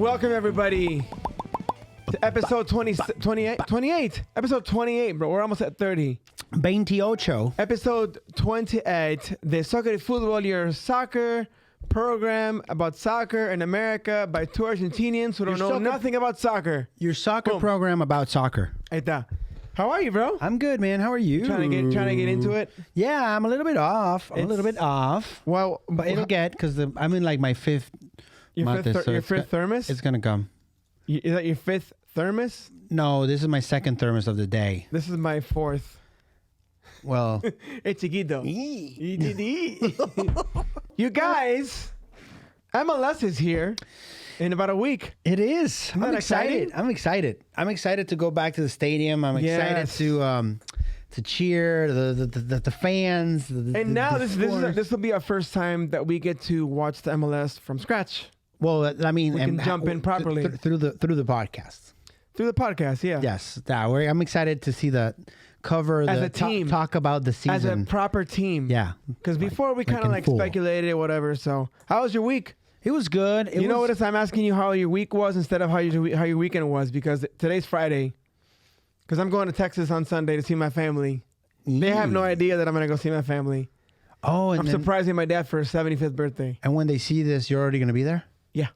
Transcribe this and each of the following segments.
Welcome, everybody, to episode 28. Episode 28, bro. We're almost at 30. 28. Episode 28 de Soccer y Fútbol, your soccer program about soccer in America by two Argentinians who don't know nothing about soccer. Your soccer program about soccer. Ahí está. How are you, bro? I'm good, man. How are you? Trying to get into it. Yeah, I'm a little bit off. Well, but it'll get because I'm in like my fifth. Your fifth thermos? It's gonna come. Is that your fifth thermos? No, this is my second thermos of the day. This is my fourth. Well, it's chiquito. You guys, MLS is here in about a week. It is. I'm excited. I'm excited to go back to the stadium. I'm excited to cheer the fans. And now this will be our first time that we get to watch the MLS from scratch. Well, I mean, we can jump in properly through the podcast. Through the podcast, yeah. Yes, I'm excited to see the cover as a team, talk about the season as a proper team. Yeah, because before we kind of speculated or whatever. So, how was your week? It was good. You know what? I'm asking you how your week was instead of how your weekend was, because today's Friday. Because I'm going to Texas on Sunday to see my family. They have no idea that I'm going to go see my family. Oh, and I'm surprising my dad for his 75th birthday. And when they see this, you're already going to be there? Yeah.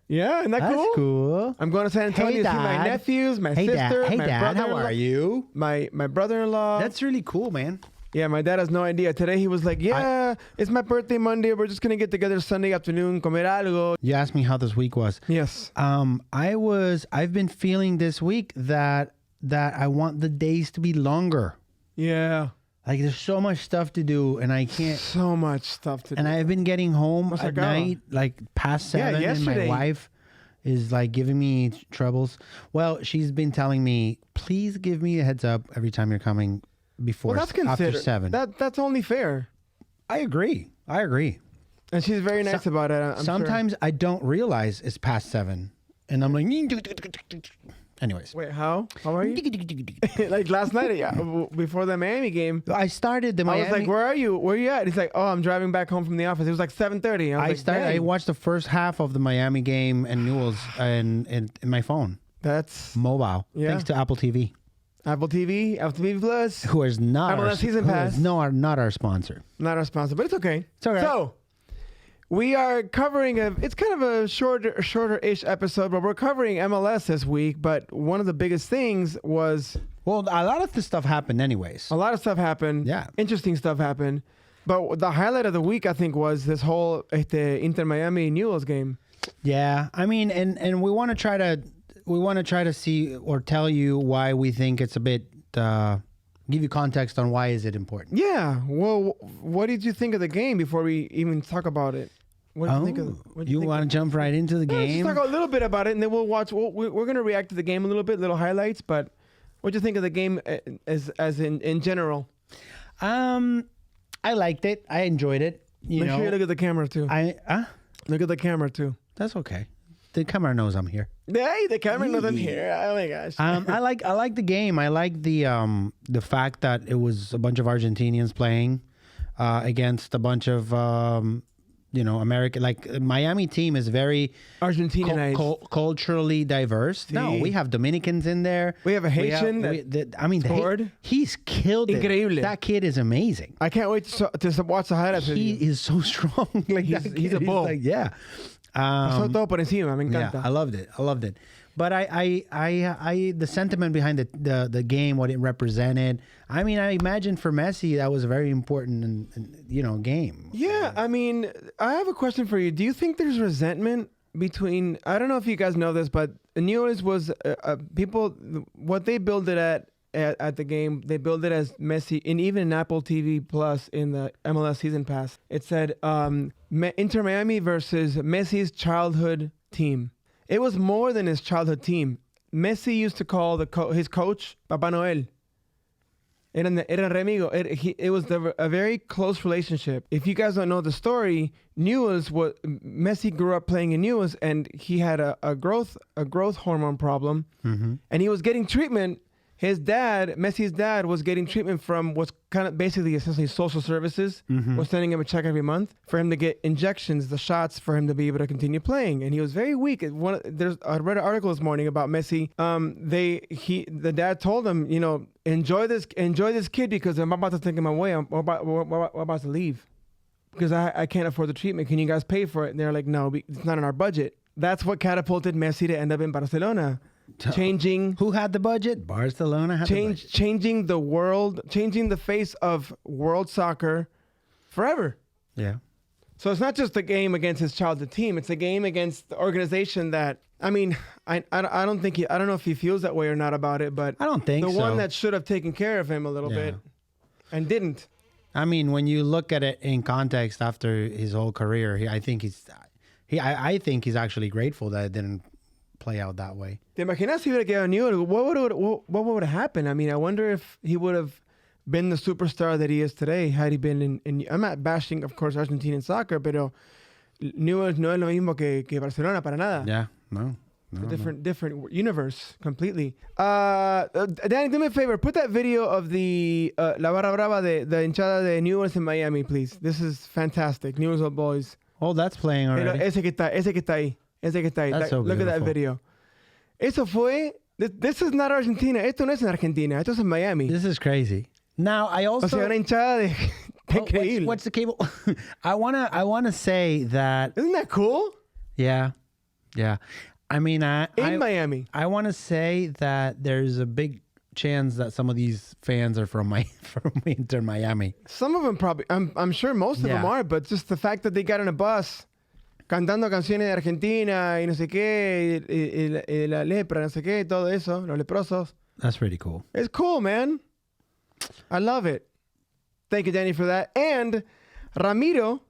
Yeah, isn't that cool? That's cool. I'm going to San Antonio to see my nephews, my sister, my Dad, brother. How are you? My brother-in-law. That's really cool, man. Yeah, my dad has no idea. Today he was like, it's my birthday Monday. We're just going to get together Sunday afternoon, comer algo. You asked me how this week was. Yes. I've been feeling this week that I want the days to be longer. Yeah. Like there's so much stuff to do and I can't. So much stuff to do. And I've been getting home at night, like past 7, and my wife is like giving me troubles. Well, she's been telling me, please give me a heads up every time you're coming before after 7. That's only fair. I agree. And she's very nice about it. Sometimes I don't realize it's past 7 and I'm like, anyways. Wait, how are you? Like last night, before the Miami game. I started the Miami. I was like, where are you? Where are you at? He's like, oh, I'm driving back home from the office. It was like 7:30. I watched the first half of the Miami game and Newell's in my phone. That's mobile. Yeah. Thanks to Apple TV. Apple TV Plus. Who is not MLS season pass. Not our sponsor. Not our sponsor, but it's okay. It's all right. So, we are covering it's kind of a shorter-ish episode, but we're covering MLS this week. But one of the biggest things was... Well, a lot of this stuff happened anyways. A lot of stuff happened. Yeah. Interesting stuff happened. But the highlight of the week, I think, was this whole Inter Miami Newell's game. Yeah. I mean, and we want to try to see or tell you why we think it's a bit... give you context on why is it important. Yeah. Well, what did you think of the game before we even talk about it? What did you think of you want to jump right into the game? Let's talk a little bit about it, and then we'll watch. We're going to react to the game a little bit, little highlights. But what do you think of the game as in general? I liked it. I enjoyed it. Make sure you look at the camera too. Look at the camera too. That's okay. The camera knows I'm here. Hey, the camera knows I'm here. Oh my gosh. I like the game. I like the fact that it was a bunch of Argentinians playing against a bunch of American. Like Miami team is very Argentinized, culturally diverse. See. No, we have Dominicans in there. We have a Haitian. He's killed it. Increíble. That kid is amazing. I can't wait to watch the highlights. He is so strong. Like he's a bull. Like, yeah. Pasó todo por encima. Me encanta. Yeah, I loved it. But I the sentiment behind the game, what it represented. I mean, I imagine for Messi that was a very important game. Yeah, I mean, I have a question for you. Do you think there's resentment between? I don't know if you guys know this, but Newell's was people. What they build it at the game, they build it as Messi, and even in Apple TV Plus in the MLS season pass, it said Inter Miami versus Messi's childhood team. It was more than his childhood team. Messi used to call his coach Papá Noel. Era amigo. It was a very close relationship. If you guys don't know the story, Messi grew up playing in Newell's, and he had a growth hormone problem, and he was getting treatment. Messi's dad, was getting treatment from what's kind of basically essentially social services. Was sending him a check every month for him to get injections, the shots for him to be able to continue playing. And he was very weak. I read an article this morning about Messi. The dad told him, enjoy this kid because I'm about to take him away. We're about to leave because I can't afford the treatment. Can you guys pay for it? And they're like, no, it's not in our budget. That's what catapulted Messi to end up in Barcelona. Changing. Who had the budget? Barcelona had the budget. Changing the world, changing the face of world soccer forever. Yeah. So it's not just a game against his childhood team. It's a game against the organization that, I mean, I don't know if he feels that way or not about it, but I don't think the one that should have taken care of him a little bit and didn't. I mean, when you look at it in context after his whole career, I think he's actually grateful that it didn't play out that way. ¿Te imaginas si hubiera quedado en Newell? What would have happened? I mean, I wonder if he would have been the superstar that he is today had he been in I'm not bashing, of course, Argentinian soccer, pero Newell no es lo mismo que Barcelona para nada. Yeah, no. Different universe completely. Danny, do me a favor. Put that video of the La Barra Brava de hinchada de Newell's in Miami, please. This is fantastic. Newell's Old Boys. Oh, that's playing already. Ese que está ahí. That's so look at that video. Eso fue. This is not Argentina. Esto no es en Argentina. Esto es en Miami. This is crazy. Now I also. O sea, una hinchada de. Increíble. What's the cable? I wanna say that. Isn't that cool? Yeah. I mean, in Miami. I want to say that there's a big chance that some of these fans are from Inter Miami. Some of them probably. I'm sure most of them are, but just the fact that they got on a bus. Cantando canciones de Argentina y no sé qué, y la lepra, no sé qué, todo eso, los leprosos. That's pretty cool. It's cool, man. I love it. Thank you, Danny, for that. And Ramiro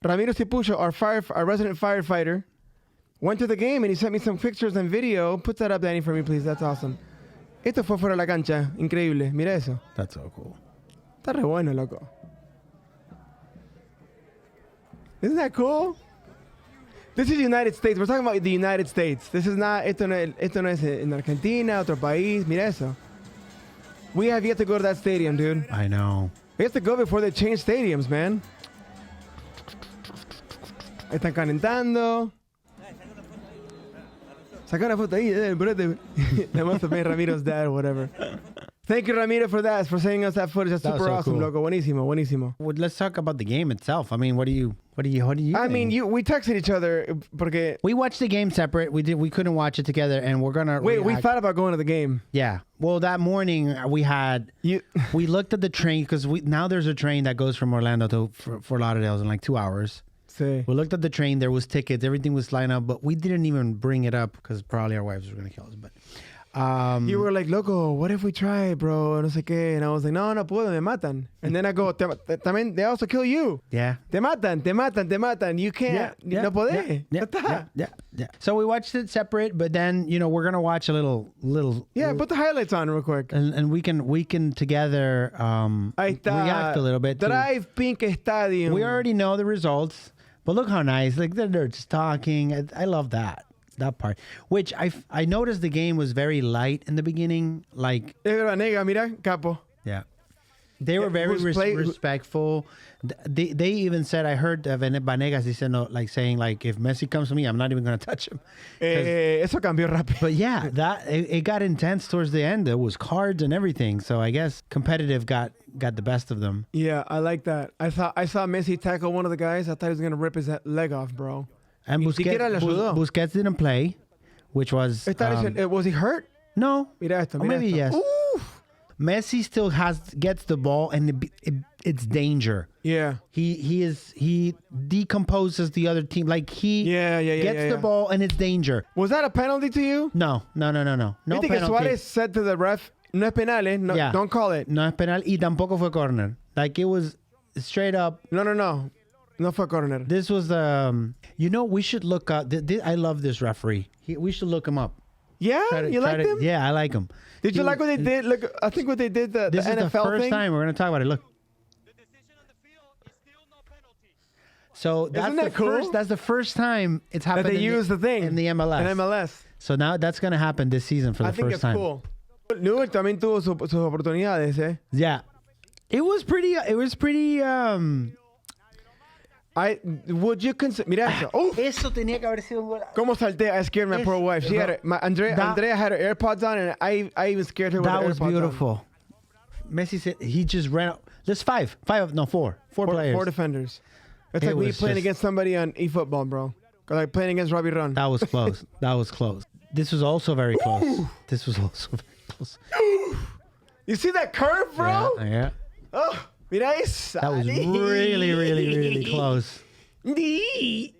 Cipucho, our resident firefighter, went to the game and he sent me some pictures and video. Put that up, Danny, for me, please. That's awesome. Esto fue fuera de la cancha. Increíble. Mira eso. That's so cool. Está re bueno, loco. Isn't that cool? This is United States. We're talking about the United States. This is not, esto no es en Argentina, otro país. Mira eso. We have yet to go to that stadium, dude. I know. We have to go before they change stadiums, man. Están calentando. Saca una foto ahí, That must have been Ramiro's dad or whatever. Thank you, Ramiro, for sending us that footage. That's super awesome, cool. Loco. Buenísimo. Well, let's talk about the game itself. I mean, what do you I mean, we texted each other porque we watched the game separate. We couldn't watch it together, and we're gonna wait. We thought about going to the game. Yeah. Well, that morning we looked at the train because now there's a train that goes from Orlando to Fort Lauderdale in like 2 hours. Sí. We looked at the train. There was tickets. Everything was lined up, but we didn't even bring it up because probably our wives were gonna kill us. But. You were like, loco, what if we try, bro? No sé qué. And I was like, no puedo, me matan. And then I go, también, they also kill you. Yeah. Te matan. You can't. Yeah. No podés. Yeah. So we watched it separate, but then, we're going to watch a little. Yeah, put the highlights on real quick. And we can together react a little bit. Drive Pink Stadium. We already know the results, but look how nice. Like, they're just talking. I love that part, which I noticed the game was very light in the beginning. Like, mira, capo. Yeah, they were very respectful. They even said, I heard Vanegas, he said, saying if Messi comes to me, I'm not even going to touch him. Eso cambió rápido. But yeah, it got intense towards the end. There was cards and everything. So I guess competitive got the best of them. Yeah, I like that. I saw Messi tackle one of the guys. I thought he was going to rip his leg off, bro. And Busquets didn't play, which was... was he hurt? No. Mira esto, maybe yes. Oof. Messi still gets the ball, and it's danger. Yeah. He decomposes the other team. Like, he gets the ball, and it's danger. Was that a penalty to you? No. No penalty. Suárez said to the ref, no es penal, no, don't call it. No es penal, y tampoco fue corner. Like, it was straight up... No. No fue corner. This was we should look up. I love this referee. We should look him up. Yeah, you like him? Yeah, I like him. Did you like what they did? Look, I think what they did. The NFL thing. This is the first time we're going to talk about it. Look. The decision on the field is still no penalty. So that's the first time it's happened. That they use the thing in the MLS. In MLS. So now that's going to happen this season for the first time. I think it's cool. Newell también tuvo sus oportunidades, eh. Yeah. It was pretty Would you consider... Mira eso. Oh, Eso tenía que haber sido un gol. cómo salté. I scared my poor wife. She had Andrea had her AirPods on, and I even scared her with her AirPods on. That was beautiful. Messi said he just ran out. There's four players. Four defenders. It's It like me was playing just- against somebody on eFootball, bro. Or like playing against Robbie Ron. That was close. That was close. This was also very close. This was also very close. You see that curve, bro? Yeah. Oh, mira esa. That was really close. That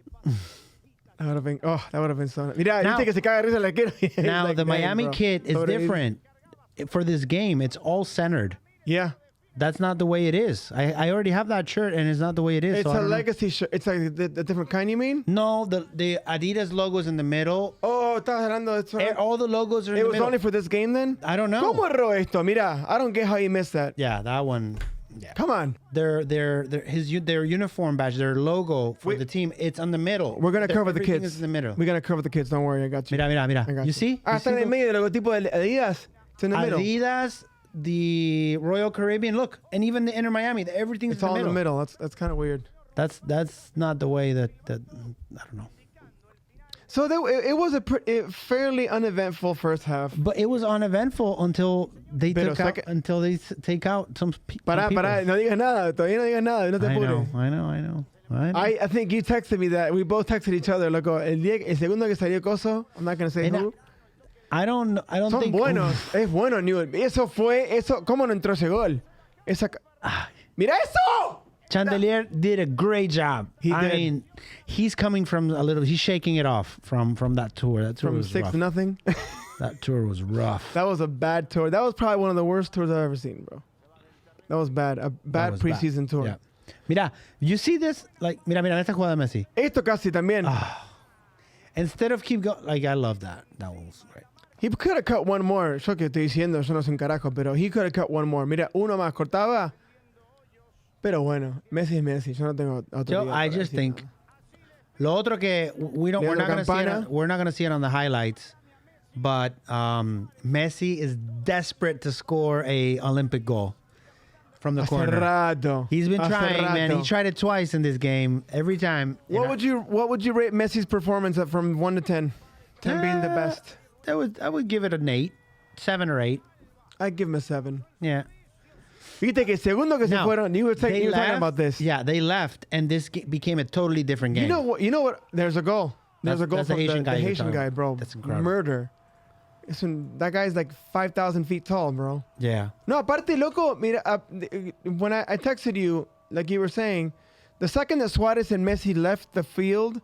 would have been so. Mira, Now- dice que se caga de risa la quiero. Now Like, the dang, Miami bro. kid is Sobrevive. different. For this game, it's all centered. Yeah. That's not the way it is. I already have that shirt, and it's not the way it is. It's so I a don't know. legacy shirt. It's like the different kind, you mean? No, the Adidas logo's in the middle. Oh, estás hablando de eso. All the logos are in It the was middle. only for this game then? I don't know. ¿Cómo erró esto? Mira, I don't get how you missed that. Yeah, that one. Yeah. Come on. Their uniform badge, their logo for the team, it's on the middle. We're going to cover the Everything kids. is in the middle. We're going to cover the kids. Don't worry. I got you. Mira. I got You see? Ah, You está see en el the- medio del logotipo de Adidas. It's in the middle. Adidas, the Royal Caribbean, look, and even the Inter Miami, everything's It's all in the middle. That's kind of weird. That's not the way that I don't know. So it was a fairly uneventful first half. But it was uneventful until they Pero take out some people. Pará, no digas nada. Todavía no digas nada. No te I apures. know. I think you texted me that. We both texted each other. Loco, el segundo que salió Coso, I'm not going to say And who. I don't Son think buenos. Es bueno, Newell. ¿Cómo no entró ese gol? ¡Mira eso! Chandelier did a great job. He did. mean, he's coming from he's shaking it off from that tour. That tour From was 6-0. That tour was rough. That was a bad tour. That was probably one of the worst tours I've ever seen, bro. That was bad. A That bad was preseason tour. Yeah. Mira, you see this? Like, mira, esta jugada de Messi. Esto casi también. Instead of keep going, like, I love that. That one was great. He could have cut one more. Yo que estoy diciendo, yo no sé un carajo, pero he could have cut one more. Mira, uno más cortaba. Pero bueno, Messi es Messi. Yo no tengo autoridad. I para just decir think nada. we're not Leandro gonna see it. Campana? We're not gonna see it on the highlights. But Messi is desperate to score a Olympic goal from the Hace corner. rato. He's been Hace trying, man. rato. He tried it twice in this game. Every time. What would you rate Messi's performance at from 1 to 10? 10 being the best. I would give it an 8, 7 or 8. I'd give him a 7. Yeah. Viste que segundo que se Now, fueron. You were talking about this. Yeah, they left, and this became a totally different game. You know what? There's a goal. There's a goal That's the from Haitian the guy you're Haitian talking guy, about. bro. That's incredible. Murder. That guy's like 5,000 feet tall, bro. Yeah. No, aparte, loco, mira, when I texted you, like you were saying, the second that Suárez and Messi left the field,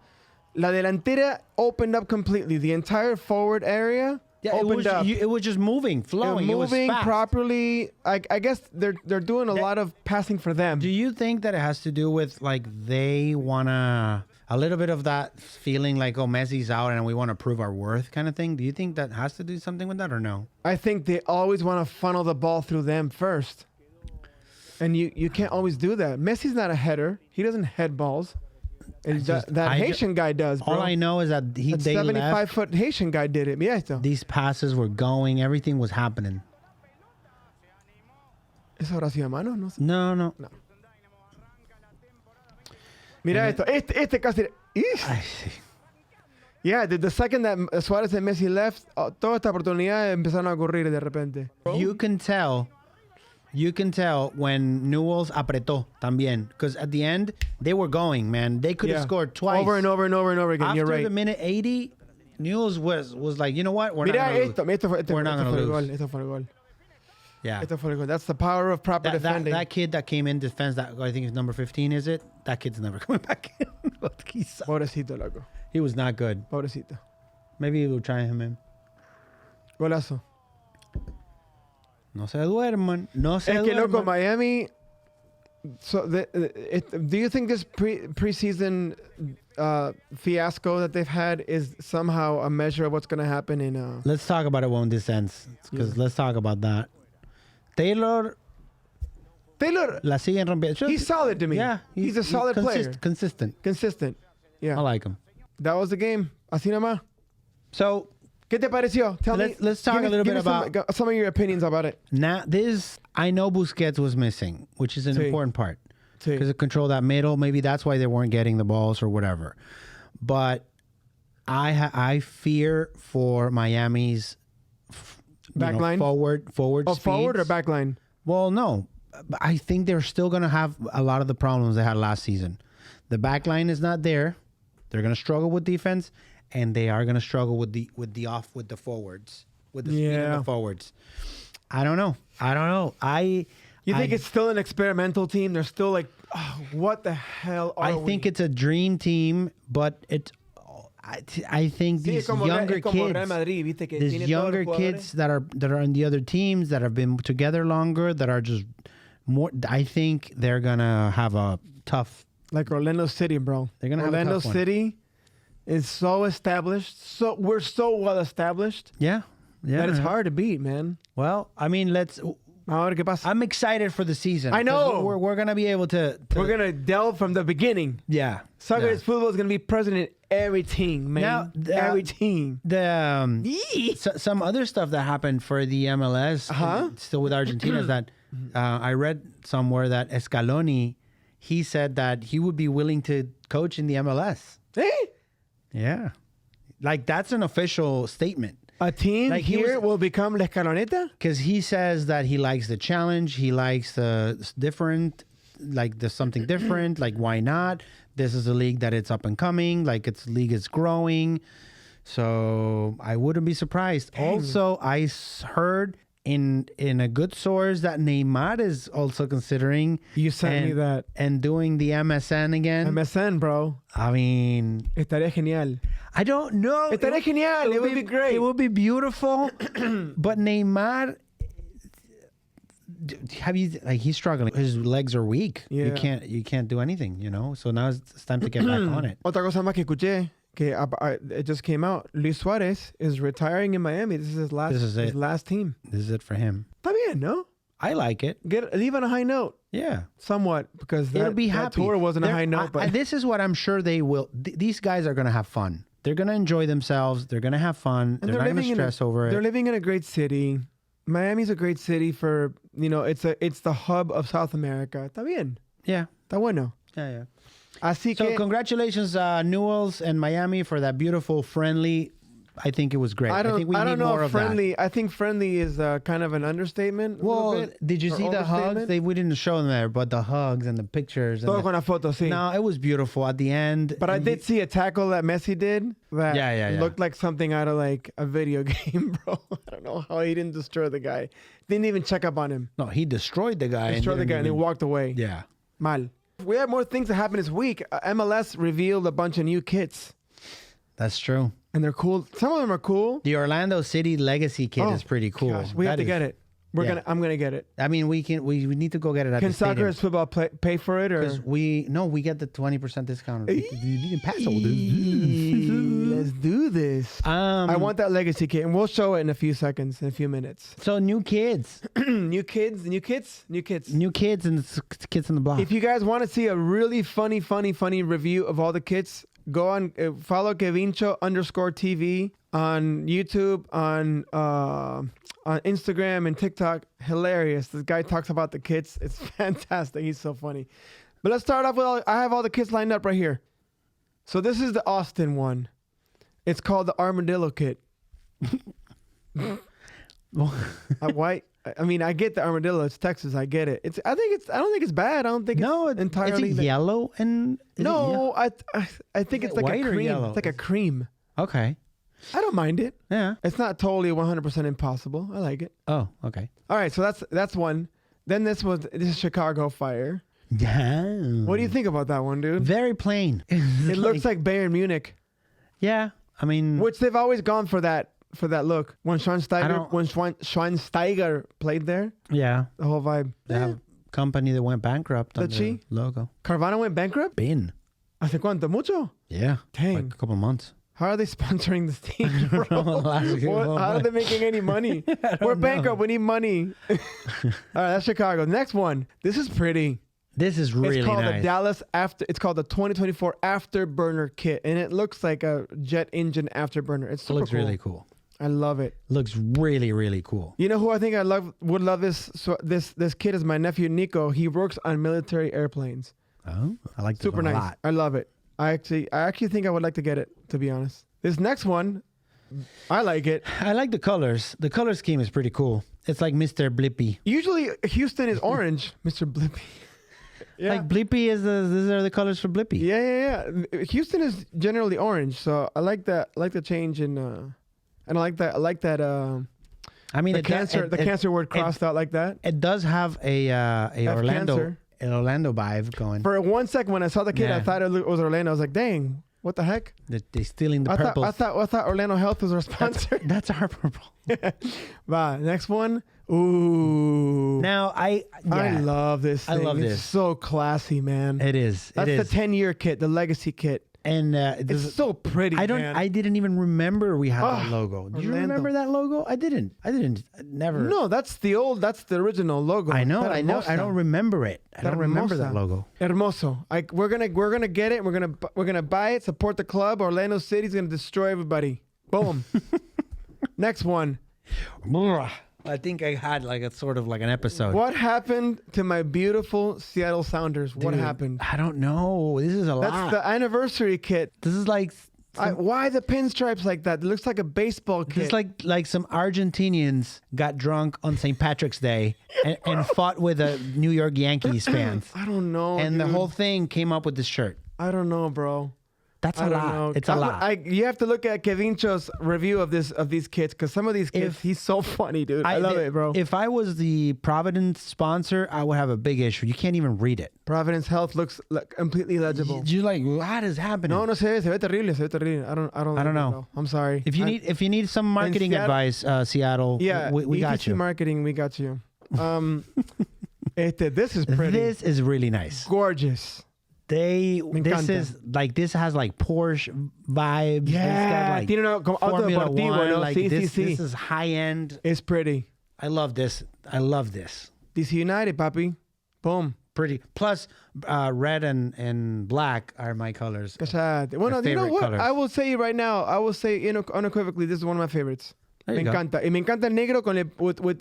la delantera opened up completely. The entire forward area opened up. It was just moving, flowing. Moving it was fast. properly. I guess they're doing a lot of passing for them. Do you think that it has to do with like they wanna a little bit of that feeling like, oh, Messi's out and we want to prove our worth kind of thing? Do you think that has to do something with that or no? I think they always want to funnel the ball through them first. And you can't always do that. Messi's not a header. He doesn't head balls. And that Haitian guy does, bro. All I know is that That they 75-foot Haitian guy did it. Mira esto. These passes were going. Everything was happening. ¿Eso habrá sido a mano? No sé. No. Mira esto. Este casi... I see. Yeah, the second that Suárez and Messi left, todas estas oportunidades empezaron a ocurrir de repente. You can tell when Newell's apretó también. Because at the end, they were going, man. They could have scored twice. Over and over and over and over again. After You're right. the minute 80, Newell's was like, you know what? We're Mira not gonna esto. lose. We're not gonna lose. Esto fue el gol. Yeah. Esto fue el gol. That's the power of proper defending. That kid that came in defense, that I think is number 15, is it? That kid's never coming back in. Pobrecito, loco. He was not good. Pobrecito. Maybe we'll try him in. Golazo. No se duerman. No se Es que, loco, duerman. Miami... So, do you think this preseason fiasco that they've had is somehow a measure of what's going to happen in... Let's talk about it when this ends. Because let's talk about that. Taylor la siguen rompiendo. he's solid to me. Yeah. He's a solid player. Consistent. Consistent. Yeah. I like him. That was the game. Así nomás. So, ¿Qué te pareció? Let's talk a little bit about some of your opinions about it. Now, I know Busquets was missing, which is an important part. Because it controlled that middle. Maybe that's why they weren't getting the balls or whatever. But I fear for Miami's backline, forward speeds. Forward or backline? Well, no. I think they're still going to have a lot of the problems they had last season. The backline is not there. They're going to struggle with defense. And they are going to struggle with the forwards, with the speed of the forwards. I don't know. You think it's still an experimental team? They're still like, oh, what the hell are we? I think it's a dream team, but I think these younger kids that are in the other teams that have been together longer, that are just more. I think they're gonna have a tough. Like Orlando City, bro. They're gonna have a tough one. Orlando City is so established. So we're so well established. Yeah. That it's hard to beat, man. Well, I mean, I'm excited for the season. I know. We're going to be able to... We're going to delve from the beginning. Yeah. Soccer is football is going to be present in every team, man. Now, every team. Some other stuff that happened for the MLS, still with Argentina, is that I read somewhere that Scaloni, he said that he would be willing to coach in the MLS. Hey? Yeah. Like, that's an official statement. A team like here will become La Escaloneta? Because he says that he likes the challenge. He likes the different, like there's something different. Like, why not? This is a league that it's up and coming. Like, its league is growing. So I wouldn't be surprised. Dang. Also, I heard in a good source that Neymar is also considering. You sent me that. And doing the MSN again. MSN, bro. I mean... Estaría genial. I don't know. Estaría genial. It would be great. It would be beautiful. But Neymar... he's struggling. His legs are weak. Yeah. You can't do anything, you know? So now it's time to get back on it. Otra cosa más que escuché, que it just came out. Luis Suárez is retiring in Miami. This is his last team. This is it for him. Está bien, no? I like it. Leave on a high note. Yeah. Somewhat, because that tour wasn't a high note. But this is what I'm sure they will. These guys are going to have fun. They're going to enjoy themselves. They're going to have fun. They're not going to stress over it. They're living in a great city. Miami's a great city for, it's the hub of South America. Está bien. Yeah. Está bueno. Yeah. Así so que, congratulations, Newell's and Miami, for that beautiful friendly. I think it was great. I think we need more of friendly. that. I think friendly is kind of an understatement. Well, did you see the hugs? We didn't show them there, but the hugs and the pictures. Todo con la foto, sí. No, it was beautiful at the end. But I did see a tackle that Messi did that looked like something out of like a video game, bro. I don't know how he didn't destroy the guy. Didn't even check up on him. No, he destroyed the guy. And he walked away. Yeah. Mal. We have more things that happened this week. MLS revealed a bunch of new kits. That's true. And they're cool. Some of them are cool. The Orlando City Legacy kit is pretty cool. Gosh, we have to get it. I'm gonna get it. I mean, we need to go get it at the stadium. Can Soccer as Football pay for it, or? Because we get the 20% discount. Let's do this. I want that Legacy kit, and we'll show it in a few seconds, in a few minutes. So new kids, new kits, and the kids on the block. If you guys want to see a really funny review of all the kits, go on, follow Kevincho_TV on YouTube, on Instagram and TikTok. Hilarious. This guy talks about the kits. It's fantastic. He's so funny. But let's start off with I have all the kits lined up right here. So this is the Austin one. It's called the Armadillo kit. Why? I mean, I get the armadillo. It's Texas. I get it. I don't think it's bad. I don't think it's entirely. Is it yellow and? No, I think it's like white a cream. Or yellow? It's like a cream. Okay. I don't mind it. Yeah. It's not totally 100% impossible. I like it. Oh, okay. All right, so that's one. Then this is Chicago Fire. Yeah. What do you think about that one, dude? Very plain. It looks like Bayern Munich. Yeah, I mean, which they've always gone for that look. When Schweinsteiger played there. Yeah. The whole vibe. They have a company that went bankrupt on the logo. Carvana went bankrupt? Been. ¿Hace cuánto? Mucho? Yeah. Dang. Like a couple of months. How are they sponsoring this team, bro? How are they making any money? We're bankrupt. We need money. All right, that's Chicago. Next one. This is pretty. This is really nice. It's called the 2024 Afterburner kit, and it looks like a jet engine afterburner. It looks really cool. I love it. Looks really, really cool. You know who I think would love this? So this kid is my nephew Nico. He works on military airplanes. Oh, I like this Super one a nice. lot. I love it. I actually think I would like to get it, to be honest. This next one, I like it. I like the colors. The color scheme is pretty cool. It's like Mr. Blippy. Usually Houston is orange, Mr. Blippy. Yeah. Like Blippy these are the colors for Blippy. Yeah. Houston is generally orange, so I like that. I like the change in, and I like that. I mean, the cancer word crossed out like that. It does have a Orlando cancer. an Orlando vibe going. For 1 second, when I saw the kid, I thought it was Orlando. I was like, dang, what the heck? They're stealing the purple. I thought Orlando Health was our sponsor. That's our purple. Bah, next one. Ooh. Now I love this thing. I love it's this. So classy, man. It is. That's the 10-year kit, the legacy kit. And it's so pretty. I didn't even remember we had that logo. Do you Orlando. remember that logo? I didn't. Never. No, that's the original logo. I know. I Hermosa. don't remember it. I don't remember that logo. Hermoso. We're gonna get it. We're gonna buy it. Support the club. Orlando City's gonna destroy everybody. Boom. Next one. I think I had like a sort of like an episode. What happened to my beautiful Seattle Sounders? What Dude, happened? I don't know. This is a lot. That's the anniversary kit. This is like why the pinstripes like that? It looks like a baseball kit. It's like some Argentinians got drunk on St. Patrick's Day and fought with the New York Yankees fans. I don't know. And dude. the whole thing came up with this shirt. I don't know, bro. That's I a don't lot. know. It's a lot. You have to look at Kevincho's review of these kits, because some of these kits, he's so funny, dude. I love it, bro. If I was the Providence sponsor, I would have a big issue. You can't even read it. Providence Health looks completely legible. You're like, what is happening? No, se ve terrible, I don't know. I'm sorry. If you need some marketing advice, Seattle, yeah, we got ETC you. Marketing, we got you. This is pretty. This is really nice. Gorgeous. This encanta. has like Porsche vibes. Yeah, it's got like Formula One. ¿no? Like Sí, this sí, sí. is high end. It's pretty. I love this. DC United, papi. Boom. Pretty. Plus, red and black are my colors. Casate. Well, you know what? Colors. I will say right now. I will say unequivocally, this is one of my favorites. There Me you go. encanta. Y me encanta el negro with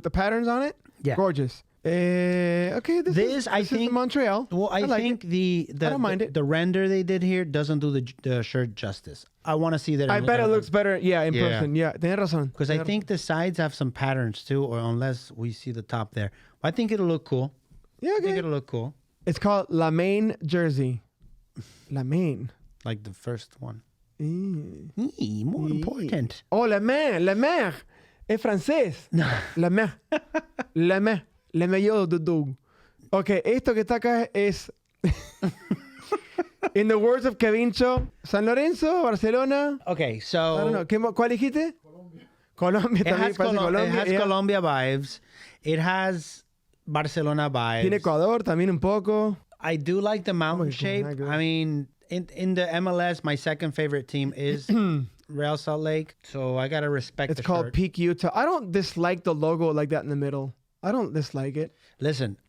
the patterns on it. Yeah. Gorgeous. Okay, this is Montreal. Well, I like think it. I don't mind it. The render they did here doesn't do the shirt justice. I want to see that. I bet it looks better. Yeah, in person. Yeah, tienes razón. Because I think the sides have some patterns too, or unless we see the top there. I think it'll look cool. Yeah, okay. I think it'll look cool. It's called La Main jersey. La Main. Like the first one. More important. Oh, La Mer. Es francés. La Mer. La Mer. Le meilleur de Doug. Ok, esto que está acá es... In the words of Kevincho, San Lorenzo, Barcelona. Okay, so... I don't know. ¿Cuál dijiste? Colombia. It has, Colombia. It has yeah. Colombia vibes. It has Barcelona vibes. Tiene Ecuador también un poco. I do like the mountain shape. I mean, in the MLS, my second favorite team is Real Salt Lake. So I got to respect It's called shirt. Peak Utah. I don't dislike the logo like that in the middle. I don't dislike it. Listen,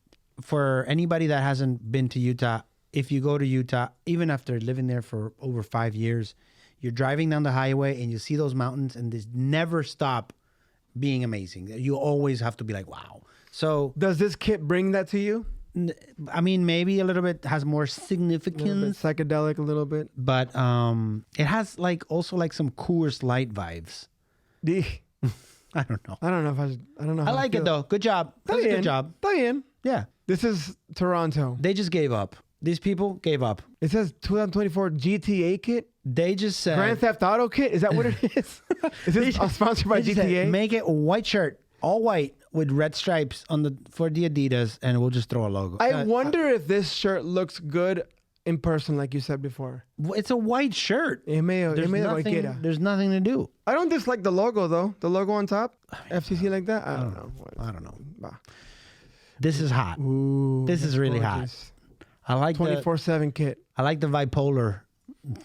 for anybody that hasn't been to Utah, if you go to Utah, even after living there for over 5 years, you're driving down the highway and you see those mountains and they never stop being amazing. You always have to be like, wow. So does this kit bring that to you? I mean, maybe a little bit has more significance. Psychedelic a little bit. But it has like also like some Coors Light vibes. I don't know. I don't know. I like it though. Good job. That's a good job. Está bien. Yeah. This is Toronto. They just gave up. These people gave up. It says 2024 GTA kit. They just said Grand Theft Auto kit. Is that what it is? Is this sponsored by GTA? Said, make it a white shirt, all white with red stripes for the Adidas, and we'll just throw a logo. I wonder if this shirt looks good in person, like you said before. It's a white shirt. There's nothing to do. I don't dislike the logo though. The logo on top, FCC like that. I don't know. I don't know. This is hot. Ooh, this is really gorgeous. Hot. I like 24/7 kit. I like the bipolar.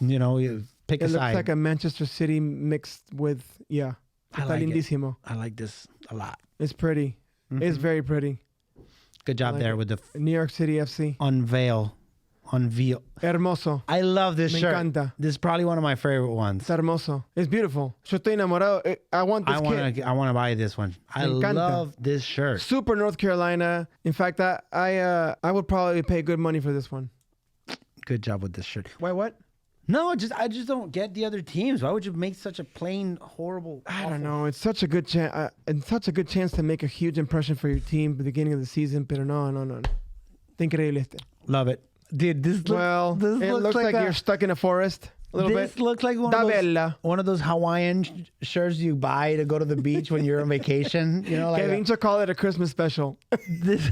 You know, you pick a side. It looks like a Manchester City mixed with I like it. I like this a lot. It's pretty. Mm-hmm. It's very pretty. Good job there with the New York City FC unveil on veal. Hermoso. I love this Me shirt. encanta. This is probably one of my favorite ones. It's hermoso. It's beautiful. Yo estoy enamorado. I want this kit. I want to buy this one. I Me encanta. love this shirt. Super North Carolina. In fact, I would probably pay good money for this one. Good job with this shirt. Why what? No, I just don't get the other teams. Why would you make such a plain, horrible? I don't know. It's such a good chance. It's such a good chance to make a huge impression for your team at the beginning of the season. Pero no. Está increíble este. Love it, dude. This looks like you're stuck in a forest a little bit. This looks like one of those Hawaiian shirts you buy to go to the beach when you're on vacation. You know, like Kevincho call it a Christmas special. this.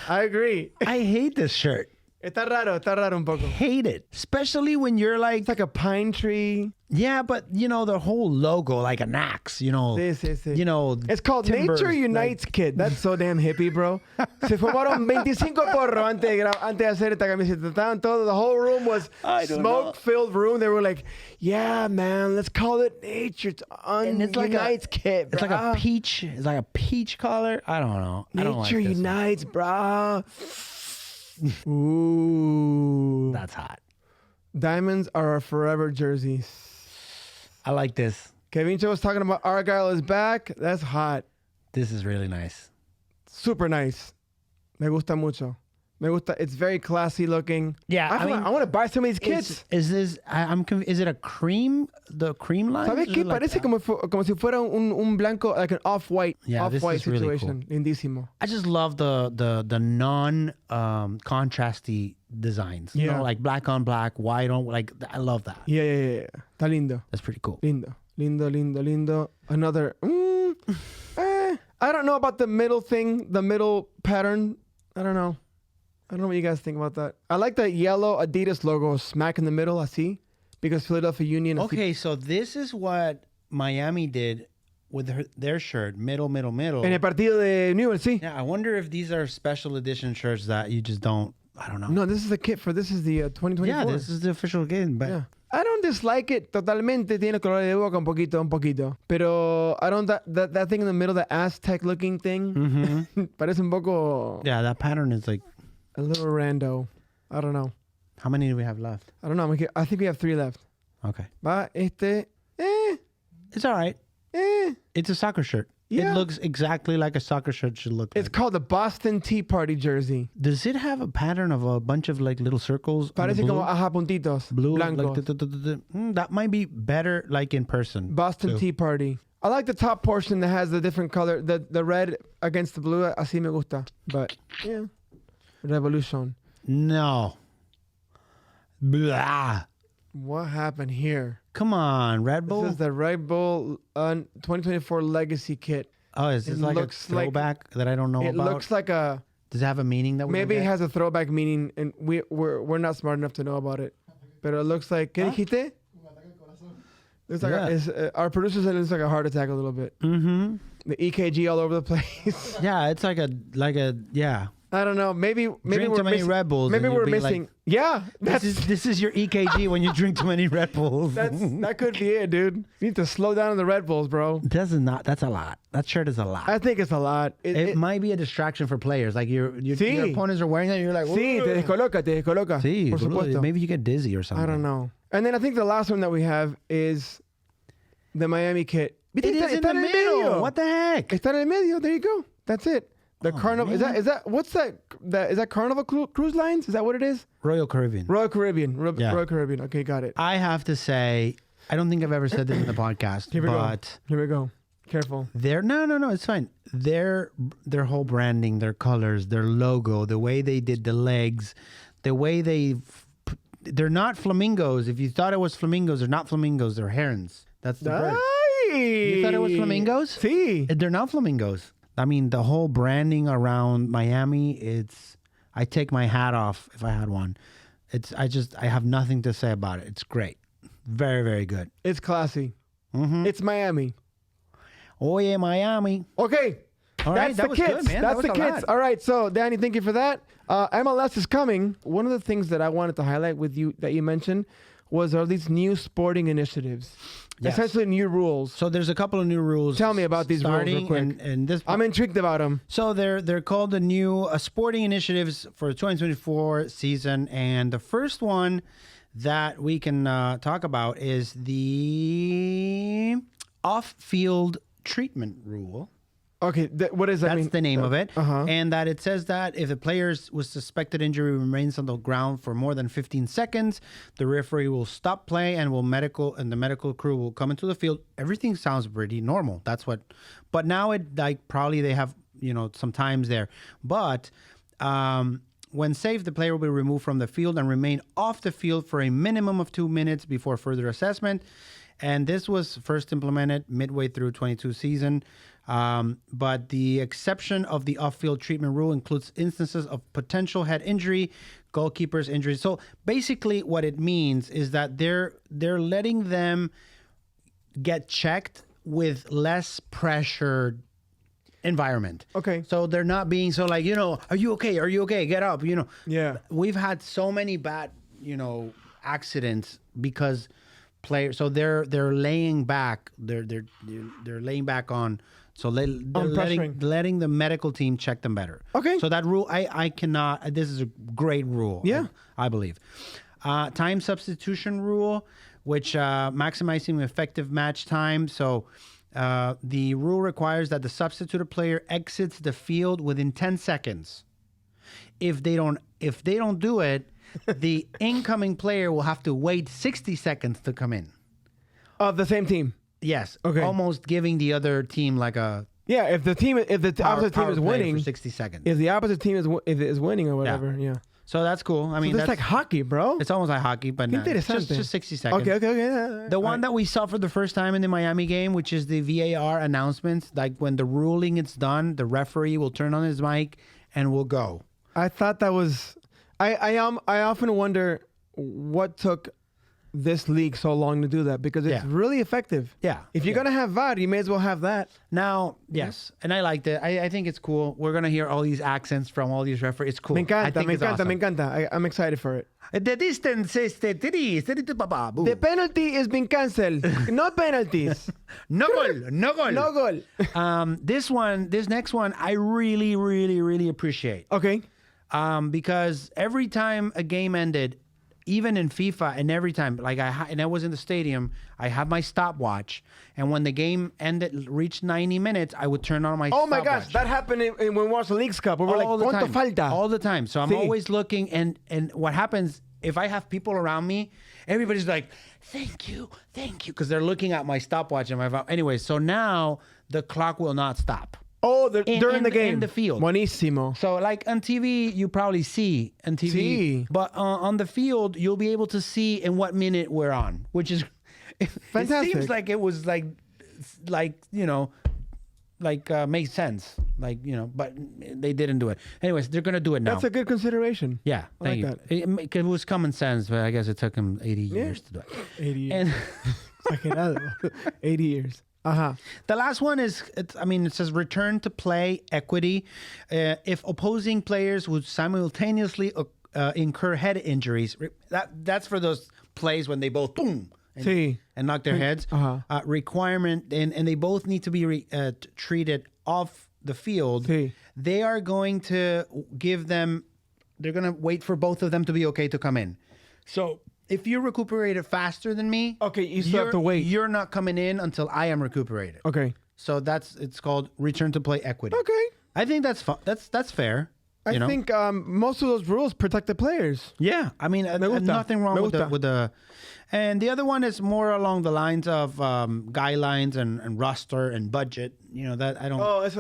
I agree. I hate this shirt. Está raro un poco. Hate it, especially when you're like, It's like a pine tree. yeah, but you know the whole logo, like an axe. You know, Sí. you know, It's called timbers, Nature Unites, kid. That's so damn hippie, bro. Se fumaron 25 porros antes de hacer esta camiseta. Estaban todos, the whole room was smoke-filled room. They were like, yeah, man, let's call it Nature Unites, kid, bro. It's like a peach. It's like a peach color. I don't know. I don't like Nature this one. Unites, bro. Ooh. That's hot. Diamonds are a forever jersey. I like this. Kevincho was talking about Argyle is back. That's hot. This is really nice. Super nice. Me gusta mucho. Me gusta. It's very classy looking. Yeah, I want to buy some of these kits. Is this? Is it a cream? The cream line? ¿Sabes qué? Parece como si fuera un blanco, like an off-white, Yeah, this off-white is really situation. Lindísimo. I just love the non contrasty designs. You Yeah. know, like black on black, white on like. I love that. Yeah. Está lindo. That's pretty cool. Lindo. Another. I don't know about the middle thing, the middle pattern. I don't know what you guys think about that. I like the yellow Adidas logo smack in the middle, así, because Philadelphia Union. Okay, so this is what Miami did with their shirt, middle. En el partido de Newell, sí. Yeah, I wonder if these are special edition shirts that you just don't. I don't know. No, this is the kit for this is the 2024. Yeah, this is the official game, but. Yeah. I don't dislike it totalmente. Tiene color de boca un poquito. Pero I don't that thing in the middle, the Aztec looking thing, parece un poco. Yeah, that pattern is like. A little rando. I don't know. How many do we have left? I don't know. I think we have 3 left. Okay. Va, It's all right. It's a soccer shirt. Yeah. It looks exactly like a soccer shirt should look It's like. called the Boston Tea Party jersey. Does it have a pattern of a bunch of like little circles? on the Parece blue? como puntitos. Blue, blancos. like, that might be better like in person. Boston too. Tea Party. I like the top portion that has the different color, the red against the blue. Así me gusta. But, yeah. Revolution. No. Blah. What happened here? Come on, Red Bull. This is the Red Bull 2024 Legacy Kit. Oh, is this like a throwback that I don't know It about? looks like a... Does it have a meaning that we Maybe don't it get? has a throwback meaning, and we're not smart enough to know about it. Pero it looks like... ¿Qué dijiste? It's like our producer said it looks like a heart attack a little bit. Mm-hmm. The EKG all over the place. Yeah, it's like a yeah. I don't know. Maybe Drink we're too many missing, Red Bulls. Maybe and you'll we're be missing. Like, Yeah, this is your EKG when you drink too many Red Bulls. that could be it, dude. You need to slow down on the Red Bulls, bro. That's a lot. That shirt is a lot. I think it's a lot. It might be a distraction for players. Like your opponents are wearing that, you're like, Sí, te descoloca. Sí, por supuesto. maybe you get dizzy or something. I don't know. And then I think the last one that we have is the Miami kit. It is in the middle. What the heck? Está en el medio. There you go. That's it. The Carnival. Man. Is that what's that? Is that Carnival Cruise Lines? Is that what it is? Royal Caribbean. Royal Caribbean. Yeah. Royal Caribbean. Okay, got it. I have to say, I don't think I've ever said this in the podcast, Here we but go. Here we go. Careful. no, it's fine. Their whole branding, their colors, their logo, the way they did the legs, the way they're not flamingos. If you thought it was flamingos, they're not flamingos. They're herons. That's the bird. You thought it was flamingos? Sí. They're not flamingos. I mean, the whole branding around Miami, I take my hat off if I had one. I have nothing to say about it. It's great. Very, very good. It's classy. Mm-hmm. It's Miami. Oh, yeah, Miami. Okay. All right, That's that the was kits. good, man. That's That the was a kits. lot. All right. So, Danny, thank you for that. MLS is coming. One of the things that I wanted to highlight with you that you mentioned was are these new sporting initiatives, essentially new rules. So there's a couple of new rules. Tell me about these rules real quick. And this, I'm intrigued about them. So they're called the new sporting initiatives for the 2024 season, and the first one that we can talk about is the off-field treatment rule. Okay, what does that mean? That's the name of it. And that it says that if the player's with suspected injury remains on the ground for more than 15 seconds, the referee will stop play and the medical crew will come into the field. Everything sounds pretty normal. That's what, but now probably they have, some times there. But when safe, the player will be removed from the field and remain off the field for a minimum of 2 minutes before further assessment. And this was first implemented midway through 22 season. But the exception of the off-field treatment rule includes instances of potential head injury, goalkeeper's injury. So basically what it means is that they're letting them get checked with less pressured environment. Okay. So they're not being so like, are you okay? Are you okay? Get up, Yeah. We've had so many bad, accidents because players, so they're laying back. They're laying back on. So they're letting the medical team check them better. Okay. So that rule, I cannot. This is a great rule. Yeah. I believe. Time substitution rule, which maximizing effective match time. So the rule requires that the substituted player exits the field within 10 seconds. If they don't do it, the incoming player will have to wait 60 seconds to come in. Of the same team. Yes. Okay. Almost giving the other team like a if the opposite team is winning for 60 seconds. If the opposite team is winning or whatever, yeah. So that's cool. I mean, it's like hockey, bro. It's almost like hockey, but no, it's just 60 seconds. Okay. The one that we saw for the first time in the Miami game, which is the VAR announcements, like when the ruling is done, the referee will turn on his mic and will go. I thought that was. I often wonder what took this league so long to do that, because it's really effective. Yeah. If you're going to have VAR, you may as well have that. Now, yes. And I liked it. I think it's cool. We're going to hear all these accents from all these referees. It's cool. Me encanta, awesome. me encanta. I'm excited for it. The distance is The penalty is being cancelled. No penalties. No goal. No goal. This next one, I really, really, really appreciate. Okay. Because every time a game ended, even in FIFA, and every time, I was in the stadium, I had my stopwatch, and when the game reached 90 minutes, I would turn on my stopwatch. Oh my gosh, that happened when we watched the Leagues Cup. We were like, ¿cuánto falta? All the time. So I'm always looking, and what happens, if I have people around me, everybody's like, thank you, because they're looking at my stopwatch and my phone. Anyway, so now the clock will not stop. Oh, during the game. In the field. Buenísimo. So like on TV, you probably see on TV. But on the field, you'll be able to see in what minute we're on, which is fantastic. It seems like it was makes sense. But they didn't do it. Anyways, they're going to do it now. That's a good consideration. Yeah, thank you. That. It was common sense, but I guess it took them 80 years to do it. 80 years. And 80 years. The last one is, it says return to play equity. If opposing players would simultaneously incur head injuries, that's for those plays when they both boom and knock their heads. Requirement, and they both need to be treated off the field. They are going to they're going to wait for both of them to be okay to come in. So if you recuperated faster than me, you still have to wait. You're not coming in until I am recuperated. Okay. So it's called return to play equity. Okay. I think that's that's fair. I think most of those rules protect the players. Yeah, nothing wrong with the. And the other one is more along the lines of guidelines and roster and budget. That I don't. Oh, it's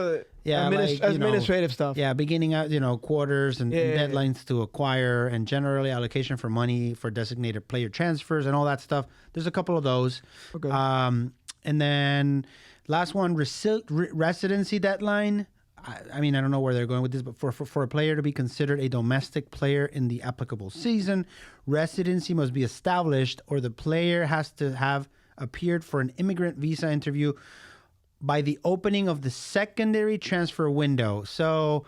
administrative stuff. Yeah, beginning out, quarters and deadlines to acquire, and generally allocation for money for designated player transfers and all that stuff. There's a couple of those. Okay. And then last one, residency deadline. I don't know where they're going with this, but for a player to be considered a domestic player in the applicable season, residency must be established, or the player has to have appeared for an immigrant visa interview by the opening of the secondary transfer window. So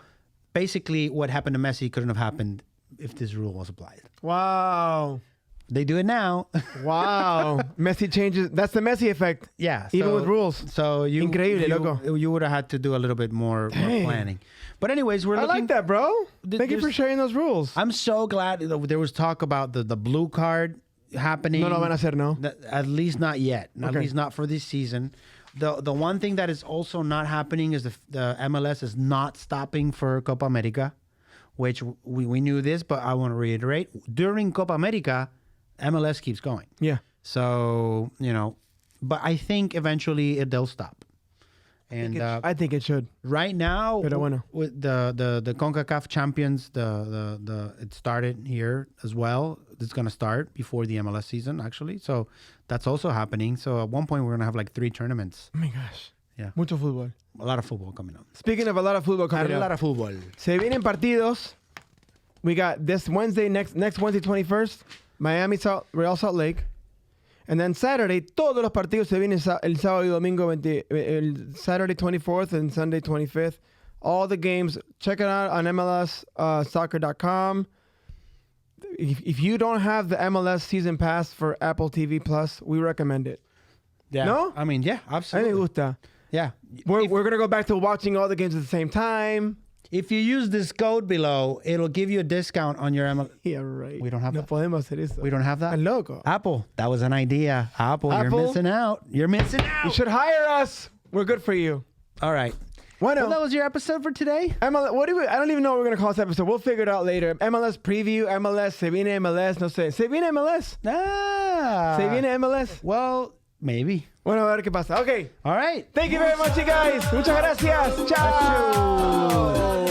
basically what happened to Messi couldn't have happened if this rule was applied. Wow. They do it now. Wow. Messi changes. That's the Messi effect. Yeah. Even with rules. So Increíble, loco. You would have had to do a little bit more planning. But anyways, I like that, bro. Thank you for sharing those rules. I'm so glad there was talk about the blue card happening. No van a hacer, no. At least not yet. At Okay. least not for this season. The one thing that is also not happening is the MLS is not stopping for Copa América, which we knew this, but I want to reiterate. During Copa América, MLS keeps going. Yeah. So, but I think eventually they'll stop. And I think it should. right now, Pero bueno. with the CONCACAF champions, it started here as well. It's going to start before the MLS season, actually. So that's also happening. So at one point, we're going to have like 3 tournaments. Oh my gosh. Yeah. Mucho fútbol. A lot of football coming up. Speaking of a lot of football coming up. of football. Se vienen partidos. We got this Wednesday, next Wednesday, 21st, Miami, Real Salt Lake. And then Saturday, todos los partidos se vienen el sábado y domingo, el Saturday 24th and Sunday 25th. All the games, check it out on MLSsoccer.com. If you don't have the MLS season pass for Apple TV Plus, we recommend it. Yeah. No? I mean, yeah, A mí absolutely. me gusta. Yeah. We're going to go back to watching all the games at the same time. If you use this code below, it'll give you a discount on your MLS. Yeah, right. We don't have no that. podemos hacer eso. We don't have that? Estás loco. Apple. That was an idea. Apple, you're Apple? missing out. You're missing out. You should hire us. We're good for you. All right. Bueno. Well, that was your episode for today. MLS, I don't even know what we're going to call this episode. We'll figure it out later. MLS preview, MLS, se viene MLS, no sé. Se viene MLS. Se viene MLS. Well, maybe. Bueno, a ver qué pasa. Okay. All right. Thank you very much, you guys. Muchas gracias. Chao.